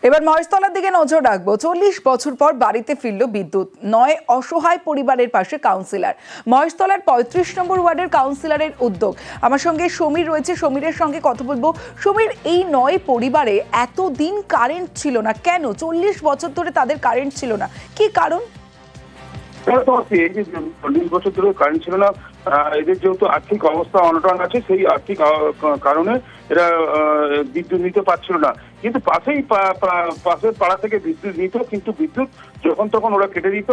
এবার মহেশতলার দিকে নজর রাখবো। 40 বছর পর বাড়িতে ফিরল বিদ্যুৎ, নয় অসহায় পরিবারের পাশে কাউন্সিলর। মহেশতলার 35 নম্বর ওয়ার্ডের কাউন্সিলরের উদ্যোগ। আমার সঙ্গে সমীর রয়েছে, সমীরের সঙ্গে কথা বলবো। সমীর, এই 9 পরিবারে এতদিন কারেন্ট ছিল না কেন? 40 বছর ধরে তাদের কারেন্ট ছিল না, কি কারণ? এই যে 40 বছর ধরে কারেন্ট ছিল না, এদের যেহেতু আর্থিক অবস্থা অনটন আছে, সেই আর্থিক কারণে এরা বিদ্যুৎ নিতে পারছিল না। কিন্তু পাশের পাড়া থেকে বিদ্যুৎ নিত, কিন্তু বিদ্যুৎ যখন তখন ওরা কেটে দিত,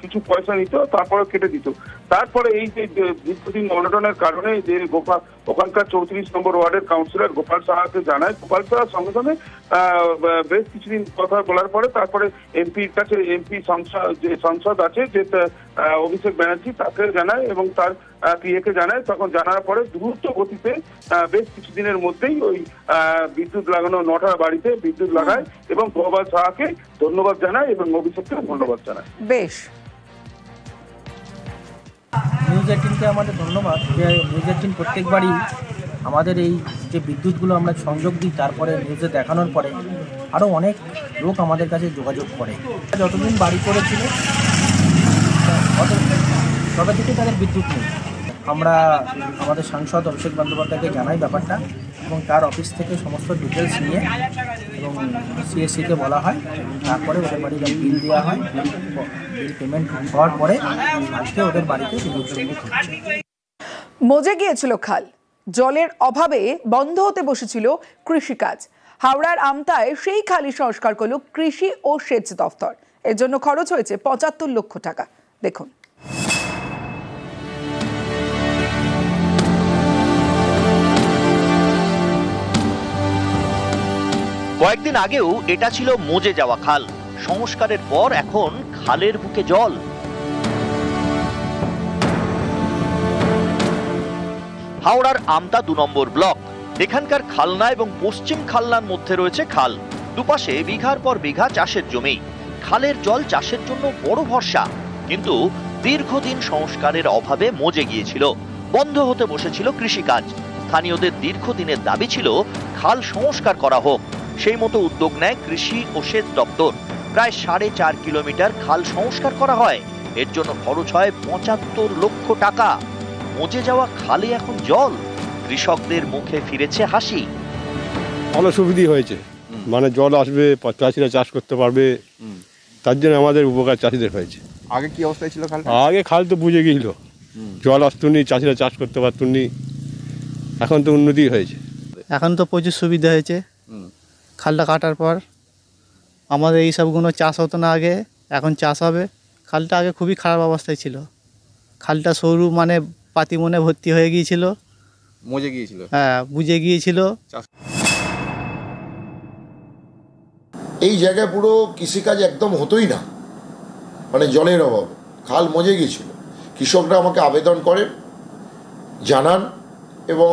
কিছু পয়সা নিত, তারপরে কেটে দিত। তারপরে এই যে দীর্ঘদিন অনটনের কারণে যে ওখানকার 34 নম্বর ওয়ার্ডের কাউন্সিলর গোপাল সাহাকে জানায়। গোপাল সাহার সঙ্গে সঙ্গে বেশ কিছুদিন কথা বলার পরে তারপরে এমপির কাছে, এমপি সংসদ আছে যে অভিষেক ব্যানার্জি, তাকে জানায় এবং তার পিএকে জানায়। তখন জানার পরে দ্রুত গতিতে বেশ কিছুদিনের মধ্যেই ওই বিদ্যুৎ লাগানো 9টা বাড়িতে বিদ্যুৎ লাগায় এবং গোপাল সাহাকে ধন্যবাদ জানায় এবং অভিষেককে ধন্যবাদ জানায়। বেশ, নিউজ 18কে আমাদের ধন্যবাদ যে নিউজ 18 প্রত্যেকবারই আমাদের এই যে বিদ্যুৎগুলো আমরা সংযোগ দিই, তারপরে নিউজে দেখানোর পরে আরও অনেক লোক আমাদের কাছে যোগাযোগ করে। যতদিন বাড়ি করেছিল তবে থেকে তাদের বিদ্যুৎ নেই। আমরা আমাদের সাংসদ অভিষেক বন্দ্যোপাধ্যায়কে জানাই ব্যাপারটা এবং তার অফিস থেকে সমস্ত ডিটেলস নিয়ে এবং সিএসসিকে বলা হয়, তারপরে ওদের বাড়ির বিল দেওয়া হয়। বিল পেমেন্ট হওয়ার পরে আজকে ওদের বাড়িতে বিদ্যুৎ সংযোগ হচ্ছে। মজে গিয়েছিল খাল, জলের অভাবে বন্ধ হতে বসেছিল কৃষিকাজ। হাওড়ার আমতায় সেই খালি সংস্কার করল কৃষি ও সেচ দফতর। এর জন্য খরচ হয়েছে 75 লক্ষ টাকা। দেখুন। কয়েকদিন আগেও এটা ছিল মজে যাওয়া খাল, সংস্কারের পর এখন খালের বুকে জল। হাওড়ার আমতা 2 নম্বর ব্লক, এখানকার খালনা এবং পশ্চিম খালনার মধ্যে রয়েছে খাল। দুপাশে বিঘার পর বিঘা চাষের জমি। খালের জল চাষের জন্য বড় ভরসা, কিন্তু দীর্ঘদিন সংস্কারের অভাবে মজে গিয়েছিল, বন্ধ হতে বসেছিল কৃষিকাজ। স্থানীয়দের দীর্ঘদিনের দাবি ছিল খাল সংস্কার করা হোক। সেই মতো উদ্যোগ নেয় কৃষি ও সেচ দপ্তর। প্রায় 4.5 কিলোমিটার খাল সংস্কার করা হয়। এর জন্য খরচ হয় 75 লক্ষ টাকা। মজে যাওয়া খালে এখন জল, কৃষকদের মুখে ফিরেছে হাসি। ভালো সুবিধা হয়েছে, মানে জল আসবে, চাষিরা চাষ করতে পারবে, তার জন্য আমাদের উপকার চাষিদের হয়েছে। আগে কি অবস্থায় ছিল খাল? আগে খাল তো বুঝে গিয়েছিল, জল আসতুনি, চাষিরা চাষ করতে পারতুনি। এখন তো উন্নতি হয়েছে, এখন তো প্রচুর সুবিধা হয়েছে। খালটা কাটার পর আমাদের এই সবগুলো চাষ হতো না আগে, এখন চাষ হবে। খালটা আগে খুবই খারাপ অবস্থায় ছিল, খালটা সরু, মানে পাতি মনে ভর্তি হয়ে গিয়েছিল, মজে গিয়েছিল। হ্যাঁ, বুঝে গিয়েছিল। এই জায়গায় পুরো কৃষিকাজ একদম হতোই না, মানে জলের অভাব, খাল মজে গিয়েছিল। কৃষকরা আমাকে আবেদন করেন, জানান এবং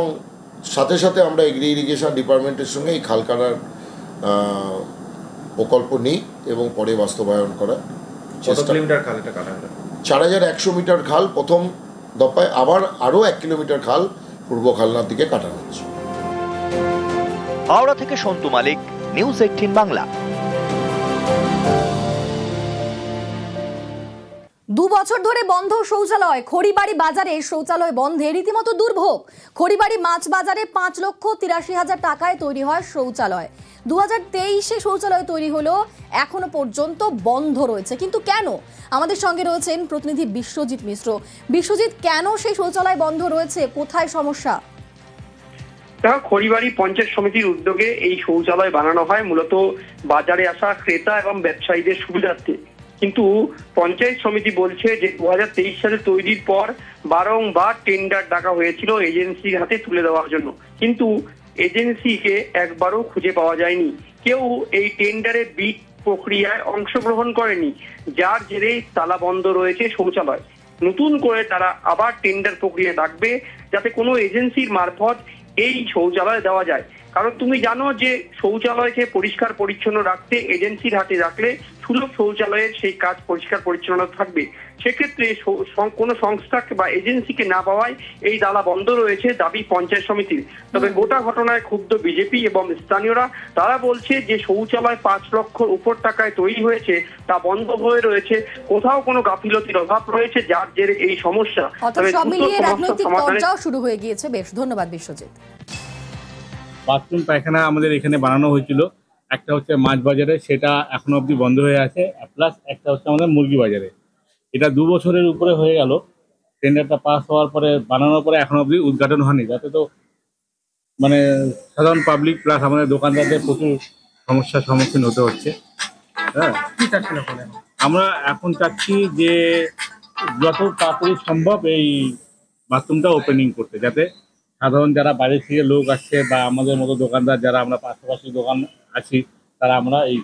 সাথে সাথে আমরা এগ্রি ইরিগেশন ডিপার্টমেন্টের সঙ্গে এই খাল কাটার প্রকল্প নিই এবং পরে বাস্তবায়ন করার চেষ্টা। 4100 মিটার খাল প্রথম দফায়, আবার আরও 1 কিলোমিটার খাল পূর্ব খালনার দিকে কাটানো হচ্ছে। হাওড়া থেকে সন্তু মালিক, নিউজ 18 বাংলা। 2 বছর ধরে বন্ধ শৌচালয়। খড়িবাড়ি বাজারে শৌচালয় বন্ধে রীতিমতো দুর্ভোগ। খড়িবাড়ি মাছ বাজারে 5,83,000 টাকায় তৈরি হয় শৌচালয়। 2023-এ শৌচালয় তৈরি হলো, এখনো পর্যন্ত বন্ধ রয়েছে। কিন্তু কেন? আমাদের সঙ্গে রয়েছেন প্রতিনিধি বিশ্বজিৎ মিশ্র। বিশ্বজিৎ, কেন সেই শৌচালয় বন্ধ রয়েছে? কোথায় সমস্যা? খড়িবাড়ি পঞ্চায়েত সমিতির উদ্যোগে এই শৌচালয় বানানো হয় মূলত বাজারে আসা ক্রেতা এবং ব্যবসায়ীদের সুবিধার্থে। কিন্তু পঞ্চায়েত সমিতি বলছে যে 2023 সালে তৈরির পর বারংবার টেন্ডার ডাকা হয়েছিল এজেন্সির হাতে তুলে দেওয়ার জন্য, কিন্তু এজেন্সিকে একবারও খুঁজে পাওয়া যায়নি। কেউ এই টেন্ডারের বিড প্রক্রিয়ায় অংশগ্রহণ করেনি, যার জেরে তালা বন্ধ রয়েছে শৌচালয়। নতুন করে তারা আবার টেন্ডার প্রক্রিয়া ডাকবে, যাতে কোনো এজেন্সির মারফত এই শৌচালয় দেওয়া যায়। কারণ তুমি জানো যে শৌচালয়কে পরিষ্কার পরিচ্ছন্ন রাখতে এজেন্সির হাতে রাখলে সুলভ শৌচালয়ের সেই কাজ পরিষ্কার পরিচ্ছন্ন থাকবে। সেক্ষেত্রে কোনো সংস্থাকে বা এজেন্সিকে না পাওয়ায় এই তালা বন্ধ রয়েছে দাবি পঞ্চায়েত সমিতির। তবে গোটা ঘটনায় ক্ষুব্ধ বিজেপি এবং স্থানীয়রা। তারা বলছে যে শৌচালয় 5 লক্ষর উপর টাকায় তৈরি হয়েছে, তা বন্ধ হয়ে রয়েছে, কোথাও কোনো গাফিলতির অভাব রয়েছে, যার জেরে এই সমস্যা। তবে সব মিলিয়ে রাজনৈতিক চর্চাও শুরু হয়ে গিয়েছে। বেশ, ধন্যবাদ বিশ্বজিৎ। বাথরুম পায়খানা আমাদের এখানে বানানো হয়েছিল, একটা হচ্ছে মাছ বাজারে, সেটা এখনো অবধি বন্ধ হয়ে আছে, প্লাস একটা হচ্ছে আমাদের মুরগি বাজারে। এটা 2 বছরের উপরে হয়ে গেল, টেন্ডারটা পাস হওয়ার পরে বানানোর পরে এখনো অবধি উদ্ঘাটন হয়নি, যাতে তো মানে সাধারণ পাবলিক প্লাস আমাদের দোকানদারদের প্রচুর সমস্যার সম্মুখীন হতে হচ্ছে। হ্যাঁ, আমরা এখন চাচ্ছি যে যত তাড়াতাড়ি সম্ভব এই বাথরুমটা ওপেনিং করতে, যাতে সাধারণ যারা বাইরে থেকে লোক আসছে বা আমাদের মতো দোকানদার যারা আমরা পাশাপাশি দোকান আছি, তারা আমরা এই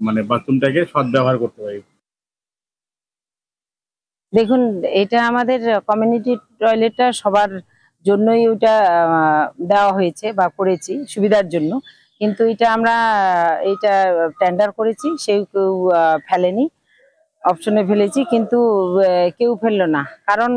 মানে বাথরুমটাকে সদ্ব্যবহার করতে পারি। দেখুন, এটা আমাদের কমিউনিটি টয়লেটটা সবার জন্যই ওইটা দেওয়া হয়েছে বা করেছি সুবিধার জন্য, কিন্তু এটা টেন্ডার করেছি, কেউ ফেলেনি, অপশনে ফেলেছি, কিন্তু কেউ ফেললো না। কারণ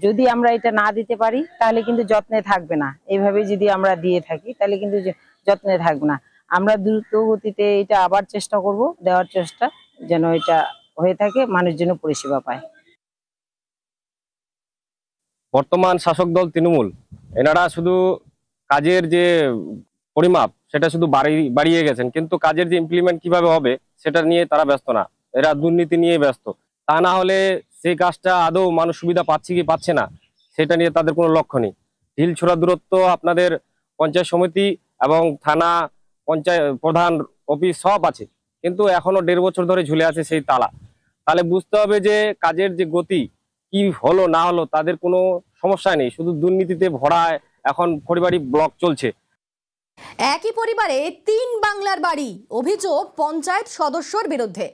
যদি আমরা এটা না দিতে পারি তাহলে কিন্তু যত্নে থাকবে না। এইভাবে যদি আমরা দিয়ে থাকি তাহলে কিন্তু যত্নে থাকবে না। আমরা দ্রুত গতিতে এটা আবার চেষ্টা করব, দেওয়ার চেষ্টা যেন এটা হয়ে থাকে, মানুষ যেন পরিষেবা পায়। বর্তমান শাসক দল তৃণমূল, এনারা শুধু কাজের যে পরিমাপ সেটা শুধু বাড়িয়ে গেছেন, কিন্তু কাজের যে ইমপ্লিমেন্ট কিভাবে হবে সেটা নিয়ে তারা ব্যস্ত না। এরা দুর্নীতি নিয়ে ব্যস্ত। তা না হলে সেই কাজটা আদৌ মানুষ সুবিধা পাচ্ছে কি পাচ্ছে না সেটা নিয়ে তাদের কোনো লক্ষ্য নেই। ঢিল ছোড়া দূরত্ব আপনাদের পঞ্চায়েত সমিতি এবং থানা, পঞ্চায়েত প্রধান অফিস সব আছে, কিন্তু এখনো 1.5 বছর ধরে ঝুলে আছে সেই তালা। তাহলে বুঝতে হবে যে কাজের যে গতি কি হলো না হলো তাদের কোনো সমস্যা নেই, শুধু দুর্নীতিতে ভরা এখন খড়িবাড়ি ব্লক চলছে। একই পরিবারে 3 বাংলার বাড়ি, অভিযোগ পঞ্চায়েত সদস্যর বিরুদ্ধে।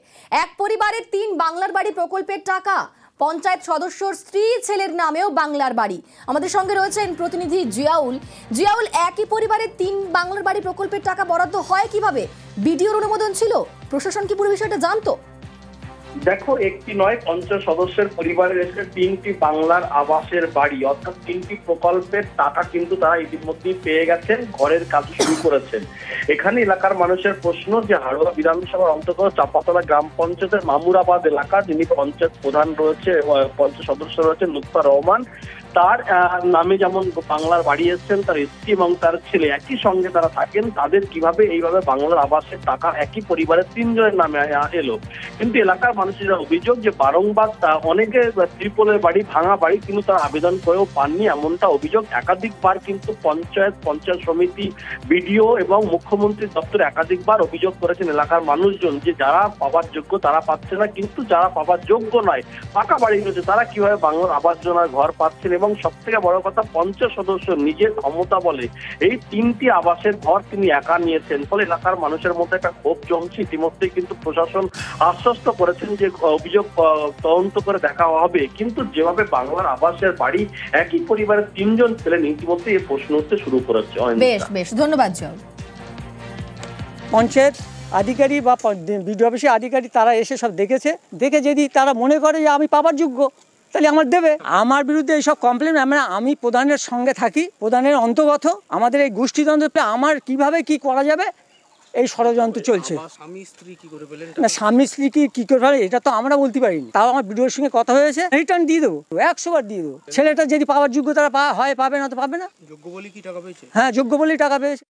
এক পরিবারের 3 বাংলার বাড়ি প্রকল্পের টাকা পঞ্চায়েত সদস্যর স্ত্রী ছেলের নামেও বাংলার বাড়ি। আমাদের সঙ্গে রয়েছেন প্রতিনিধি জিয়াউল। জিয়াউল, একই পরিবারের 3 বাংলার বাড়ি প্রকল্পের টাকা বরাদ্দ হয় কিভাবে? বিডিওর অনুমোদন ছিল? প্রশাসন কি পুরো বিষয়টা জানতো? দেখো, একটি নয় 50 সদস্যের পরিবারের এসে 3টি বাংলার আবাসের বাড়ি, অর্থাৎ 3টি প্রকল্পের টাকা কিন্তু তারা ইতিমধ্যেই পেয়ে গেছেন, ঘরের কাজ শুরু করেছেন। এখানে এলাকার মানুষের প্রশ্ন যে হাড়োয়া বিধানসভার অন্তর্গত চাপাতলা গ্রাম পঞ্চায়েতের মামুরাবাদ এলাকা, যিনি পঞ্চায়েত প্রধান রয়েছে, পঞ্চায়েত সদস্য রয়েছে লুৎফা রহমান, তার নামে যেমন বাংলার বাড়ি এসছেন, তার স্ত্রী এবং তার ছেলে একই সঙ্গে তারা থাকেন, তাদের কিভাবে এইভাবে বাংলার আবাসের টাকা একই পরিবারের 3 জনের নামে এলো। কিন্তু এলাকার মানুষের অভিযোগ যে বারংবার অনেকে ত্রিপলের বাড়ি, ভাঙা বাড়ি, কিন্তু তারা আবেদন করেও পাননি, এমনটা অভিযোগ। একাধিকবার কিন্তু পঞ্চায়েত সমিতি, বিডিও এবং মুখ্যমন্ত্রী দপ্তরে একাধিকবার অভিযোগ করেছেন এলাকার মানুষজন যে যারা পাবার যোগ্য তারা পাচ্ছে না, কিন্তু যারা পাবার যোগ্য নয়, পাকা বাড়ি রয়েছে, তারা কিভাবে বাংলার আবাস যোজনার ঘর পাচ্ছেন। এবং সব থেকে বড় কথা, 50 সদস্য নিজের ক্ষমতা বলে এই 3টি আবাসের ঘর তিনি একা নিয়েছেন। ফলে এলাকার মানুষের মধ্যে একটা ক্ষোভ জমছে। ইতিমধ্যে কিন্তু প্রশাসন আশ্বস্ত করেছেন যে অভিযোগ তদন্ত করে দেখা হবে, কিন্তু যেভাবে বাংলার আবাসের বাড়ি একই পরিবারের 3 জন পেলেন, ইতিমধ্যে এই প্রশ্ন উঠতে শুরু করেছে। বেশ বেশ, ধন্যবাদ জিয়াউল। পঞ্চায়েত আধিকারিক বা বিডিও অফিসের আধিকারিক তারা এসে সব দেখে যদি তারা মনে করে যে আমি পাবার যোগ্য, তাহলে আমার দেবে। আমার বিরুদ্ধে এইসব কমপ্লেন, আমি প্রধানের সঙ্গে থাকি, প্রধানের অন্তর্গত আমাদের এই গোষ্ঠীতন্ত্র, আমার কিভাবে কি করা যাবে এই ষড়যন্ত্র চলছে। না, স্বামী স্ত্রী কি করে ফেলে এটা তো আমরা বলতে পারিনি। তাও আমার বিডিওর সঙ্গে কথা হয়েছে, রিটার্ন দিয়ে দেবো, 100 বার দিয়ে দেবো। ছেলেটা যদি পাওয়ার যোগ্য তারা পাবে না তো পাবে না। যোগ্য বলেই কি টাকা পেয়েছে? হ্যাঁ, যোগ্য বলেই টাকা পেয়েছে।